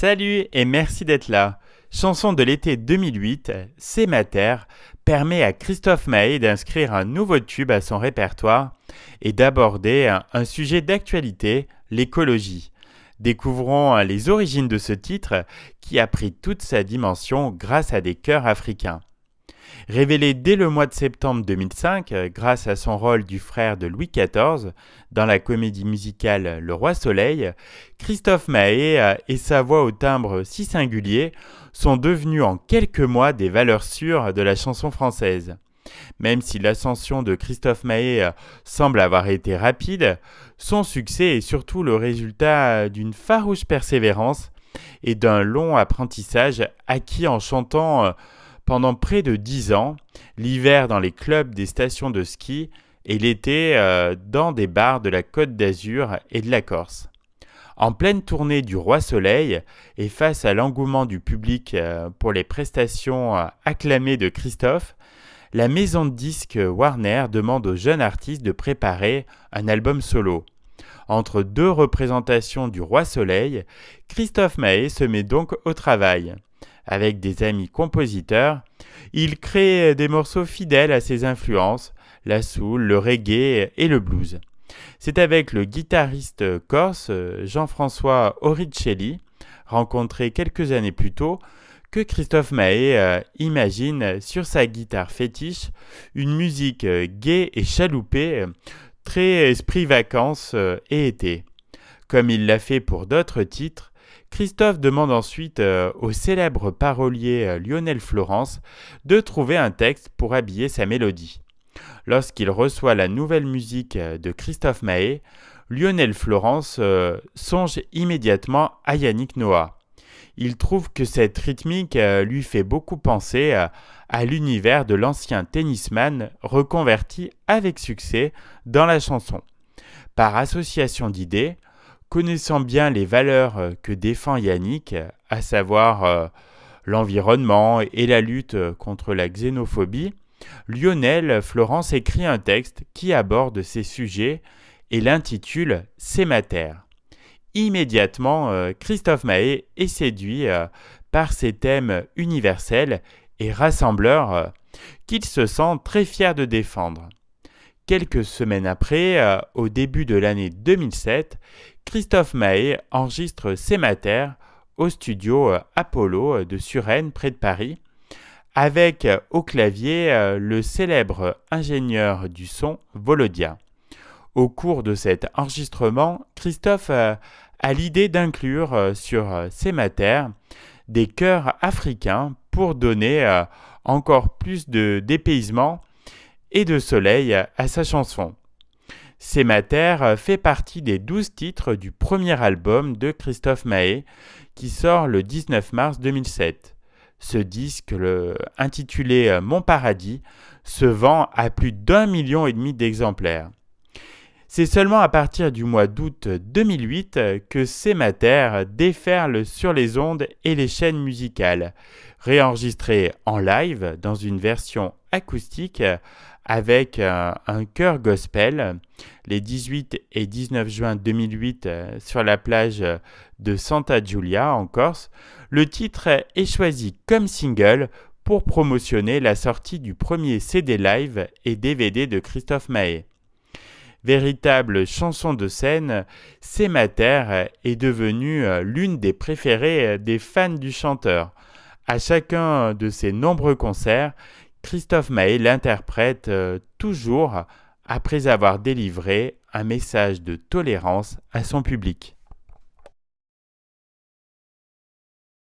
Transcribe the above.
Salut et merci d'être là. Chanson de l'été 2008, C'est ma terre, permet à Christophe Maé d'inscrire un nouveau tube à son répertoire et d'aborder un sujet d'actualité, l'écologie. Découvrons les origines de ce titre qui a pris toute sa dimension grâce à des chœurs africains. Révélé dès le mois de septembre 2005 grâce à son rôle du frère de Louis XIV dans la comédie musicale Le Roi Soleil, Christophe Maé et sa voix au timbre si singulier sont devenus en quelques mois des valeurs sûres de la chanson française. Même si l'ascension de Christophe Maé semble avoir été rapide, son succès est surtout le résultat d'une farouche persévérance et d'un long apprentissage acquis en chantant pendant près de 10 ans, l'hiver dans les clubs des stations de ski et l'été dans des bars de la Côte d'Azur et de la Corse. En pleine tournée du Roi Soleil et face à l'engouement du public pour les prestations acclamées de Christophe, la maison de disques Warner demande au jeune artiste de préparer un album solo. Entre deux représentations du Roi Soleil, Christophe Maé se met donc au travail. Avec des amis compositeurs, il crée des morceaux fidèles à ses influences, la soul, le reggae et le blues. C'est avec le guitariste corse Jean-François Oricelli, rencontré quelques années plus tôt, que Christophe Maé imagine sur sa guitare fétiche une musique gaie et chaloupée, très esprit vacances et été. Comme il l'a fait pour d'autres titres, Christophe demande ensuite au célèbre parolier Lionel Florence de trouver un texte pour habiller sa mélodie. Lorsqu'il reçoit la nouvelle musique de Christophe Maé, Lionel Florence songe immédiatement à Yannick Noah. Il trouve que cette rythmique lui fait beaucoup penser à l'univers de l'ancien tennisman reconverti avec succès dans la chanson. Par association d'idées, connaissant bien les valeurs que défend Yannick, à savoir l'environnement et la lutte contre la xénophobie, Lionel Florence écrit un texte qui aborde ces sujets et l'intitule « C'est ma terre ». Immédiatement, Christophe Maé est séduit par ces thèmes universels et rassembleurs qu'il se sent très fier de défendre. Quelques semaines après, au début de l'année 2007, Christophe Maé enregistre C'est ma terre au studio Apollo de Suresnes près de Paris, avec au clavier le célèbre ingénieur du son Volodia. Au cours de cet enregistrement, Christophe a l'idée d'inclure sur C'est ma terre des chœurs africains pour donner encore plus de dépaysement et de soleil à sa chanson. C'est ma terre fait partie des 12 titres du premier album de Christophe Maé qui sort le 19 mars 2007. Ce disque, intitulé Mon paradis, se vend à plus d'1,5 million d'exemplaires. C'est seulement à partir du mois d'août 2008 que C'est ma terre déferle sur les ondes et les chaînes musicales, réenregistré en live dans une version acoustique avec un chœur gospel les 18 et 19 juin 2008 sur la plage de Santa Giulia en Corse. Le titre est choisi comme single pour promotionner la sortie du premier CD live et DVD de Christophe Maé. Véritable chanson de scène, C'est ma terre est devenue l'une des préférées des fans du chanteur. À chacun de ses nombreux concerts, Christophe Maé l'interprète toujours après avoir délivré un message de tolérance à son public.